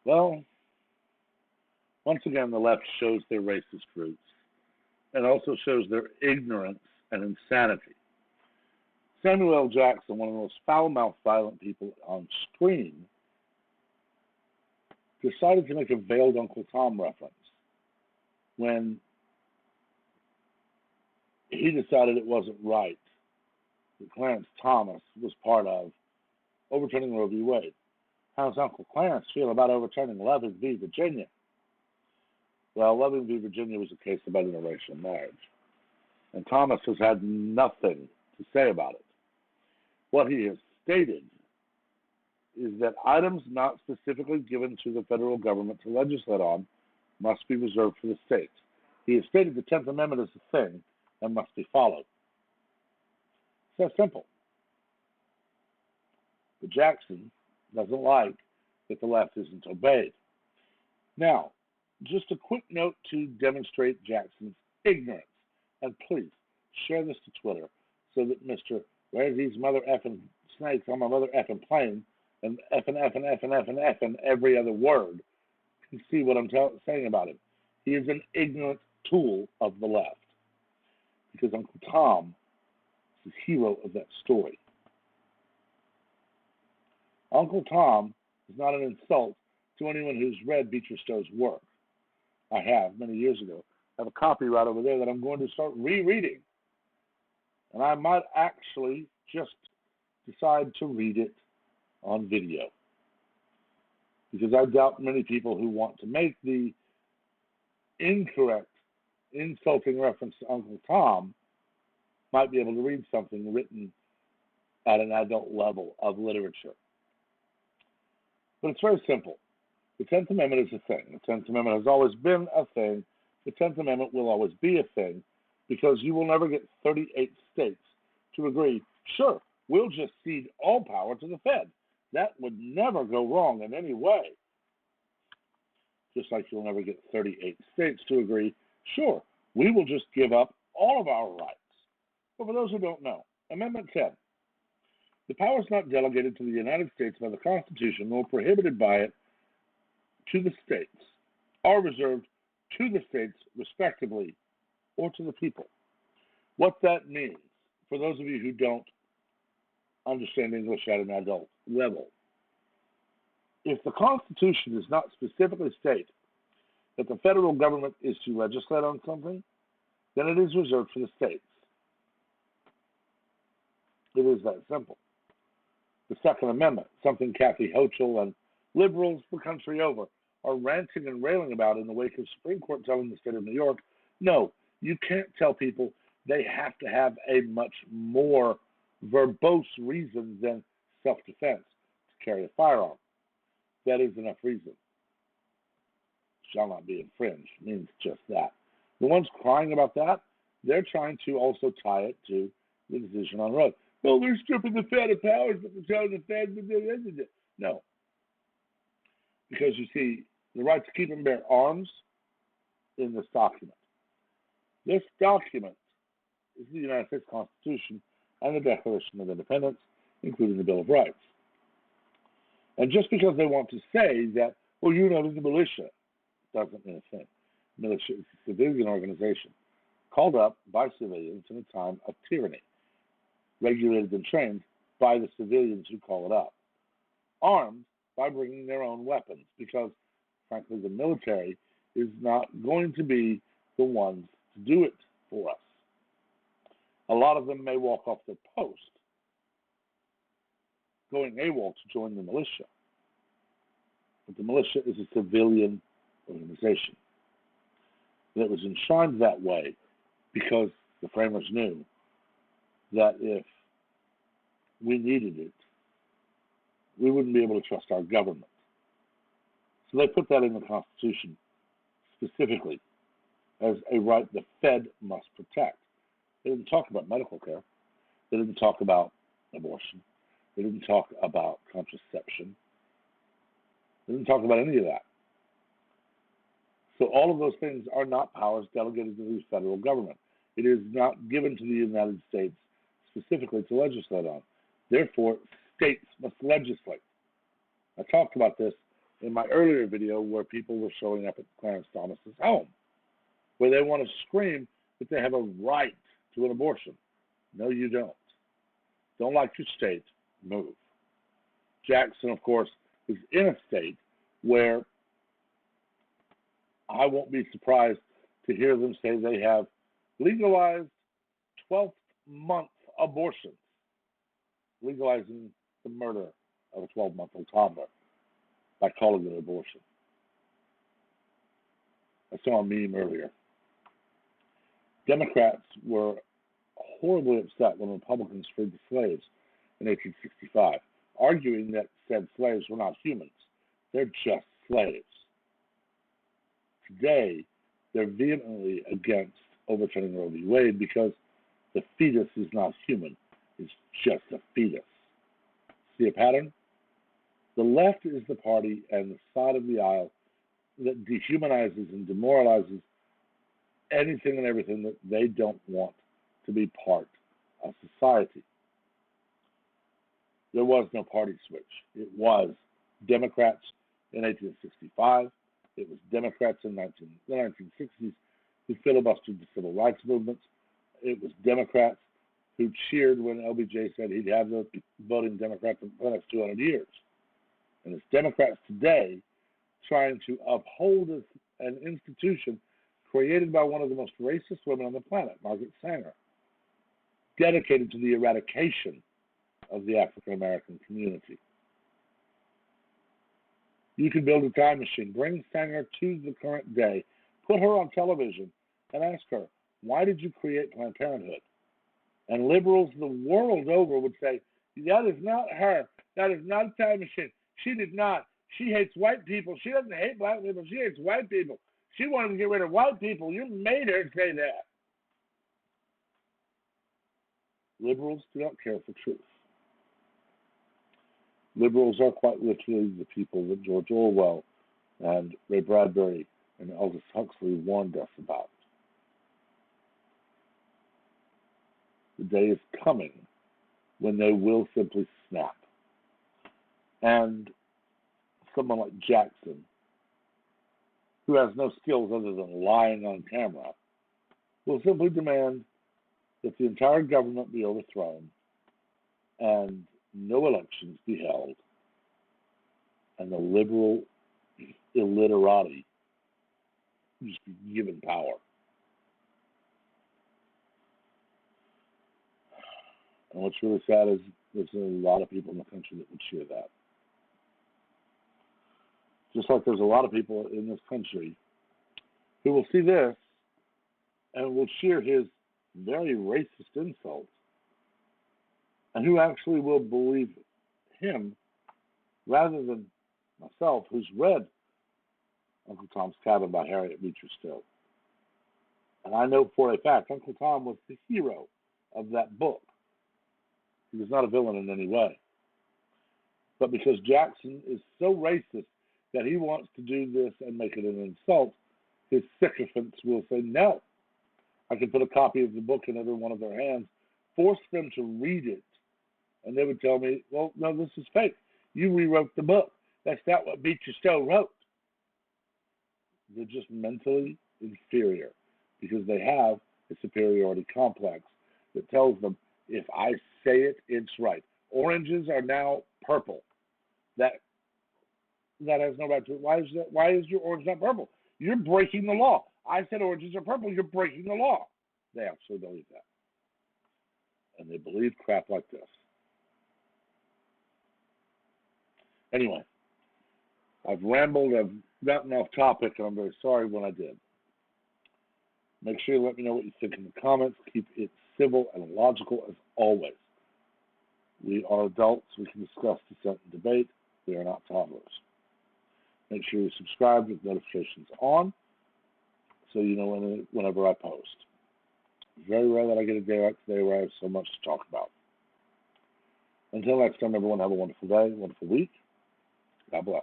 Well, once again, the left shows their racist roots and also shows their ignorance and insanity. Samuel L. Jackson, one of the most foul-mouthed, violent people on screen, decided to make a veiled Uncle Tom reference when he decided it wasn't right that Clarence Thomas was part of overturning Roe v. Wade. How does Uncle Clarence feel about overturning Loving v. Virginia? Well, Loving v. Virginia was a case about interracial marriage, and Thomas has had nothing to say about it. What he has stated is that items not specifically given to the federal government to legislate on must be reserved for the states. He has stated the 10th Amendment is a thing and must be followed. It's that simple. But Jackson doesn't like that the left isn't obeyed. Now, just a quick note to demonstrate Jackson's ignorance. And please, share this to Twitter so that Mr. Where's these mother effing snakes on my mother effing plane and effing every other word can see what I'm saying about him. He is an ignorant tool of the left because Uncle Tom is the hero of that story. Uncle Tom is not an insult to anyone who's read Beecher Stowe's work. I have many years ago. I have a copy right over there that I'm going to start rereading. And I might actually just decide to read it on video. Because I doubt many people who want to make the incorrect, insulting reference to Uncle Tom might be able to read something written at an adult level of literature. But it's very simple. The 10th Amendment is a thing. The 10th Amendment has always been a thing. The 10th Amendment will always be a thing because you will never get 38 states to agree, sure, we'll just cede all power to the Fed. That would never go wrong in any way. Just like you'll never get 38 states to agree, sure, we will just give up all of our rights. But for those who don't know, Amendment 10, the powers not delegated to the United States by the Constitution nor prohibited by it to the states are reserved to the states respectively or to the people. What that means, for those of you who don't understand English at an adult level, if the Constitution does not specifically state that the federal government is to legislate on something, then it is reserved for the states. It is that simple. The Second Amendment, something Kathy Hochul and liberals the country over are ranting and railing about in the wake of Supreme Court telling the state of New York, no, you can't tell people they have to have a much more verbose reason than self-defense to carry a firearm. That is enough reason. Shall not be infringed means just that. The ones crying about that, they're trying to also tie it to the decision on Roe. Well, they're stripping the Fed of powers, but they're telling the Fed to do. No. Because you see, the right to keep and bear arms in this document. This document is the United States Constitution and the Declaration of Independence, including the Bill of Rights. And just because they want to say that, well, you're not in the militia, doesn't mean a thing. Militia is a civilian organization called up by civilians in a time of tyranny, regulated and trained by the civilians who call it up, armed by bringing their own weapons, because, frankly, the military is not going to be the ones to do it for us. A lot of them may walk off their post, going AWOL to join the militia. But the militia is a civilian organization. And it was enshrined that way because the framers knew that if we needed it, we wouldn't be able to trust our government. So they put that in the Constitution specifically as a right the Fed must protect. They didn't talk about medical care. They didn't talk about abortion. They didn't talk about contraception. They didn't talk about any of that. So all of those things are not powers delegated to the federal government. It is not given to the United States specifically to legislate on. Therefore, states must legislate. I talked about this in my earlier video where people were showing up at Clarence Thomas's home, where they want to scream that they have a right to an abortion. No, you don't. Don't like your state, move. Jackson, of course, is in a state where I won't be surprised to hear them say they have legalized 12th month abortions, legalizing the murder of a 12-month-old toddler by calling it an abortion. I saw a meme earlier. Democrats were horribly upset when Republicans freed the slaves in 1865, arguing that said slaves were not humans. They're just slaves. Today, they're vehemently against overturning Roe v. Wade because the fetus is not human. It's just a fetus. See a pattern? The left is the party and the side of the aisle that dehumanizes and demoralizes anything and everything that they don't want to be part of society. There was no party switch. It was Democrats in 1865. It was Democrats in the 1960s who filibustered the civil rights movements. It was Democrats who cheered when LBJ said he'd have the voting Democrats for the next 200 years. And it's Democrats today trying to uphold an institution created by one of the most racist women on the planet, Margaret Sanger, dedicated to the eradication of the African American community. You can build a time machine, bring Sanger to the current day, put her on television, and ask her, why did you create Planned Parenthood? And liberals the world over would say, that is not her. That is not a time machine. She did not. She hates white people. She doesn't hate black people. She hates white people. She wanted to get rid of white people. You made her say that. Liberals do not care for truth. Liberals are quite literally the people that George Orwell and Ray Bradbury and Aldous Huxley warned us about. The day is coming when they will simply snap. And someone like Jackson, who has no skills other than lying on camera, will simply demand that the entire government be overthrown and no elections be held, and the liberal illiterati just be given power. And what's really sad is there's a lot of people in the country that would cheer that. Just like there's a lot of people in this country who will see this and will cheer his very racist insults, and who actually will believe him rather than myself, who's read Uncle Tom's Cabin by Harriet Beecher Stowe. And I know for a fact Uncle Tom was the hero of that book. He was not a villain in any way. But because Jackson is so racist that he wants to do this and make it an insult, his sycophants will say, no. I can put a copy of the book in every one of their hands, force them to read it, and they would tell me, well, no, this is fake. You rewrote the book. That's not what Beecher Stowe wrote. They're just mentally inferior because they have a superiority complex that tells them, if I say it, it's right. Oranges are now purple. That has no right to it. Why is your orange not purple? You're breaking the law. I said oranges are purple. You're breaking the law. They actually believe that. And they believe crap like this. Anyway, I've rambled. I've gotten off topic, and I'm very sorry when I did. Make sure you let me know what you think in the comments. Keep it civil and logical as always. We are adults. We can discuss, dissent, and debate. We are not toddlers. Make sure you subscribe with notifications on so you know whenever I post. It's very rare that I get a day like today where I have so much to talk about. Until next time, everyone, have a wonderful day, wonderful week. God bless.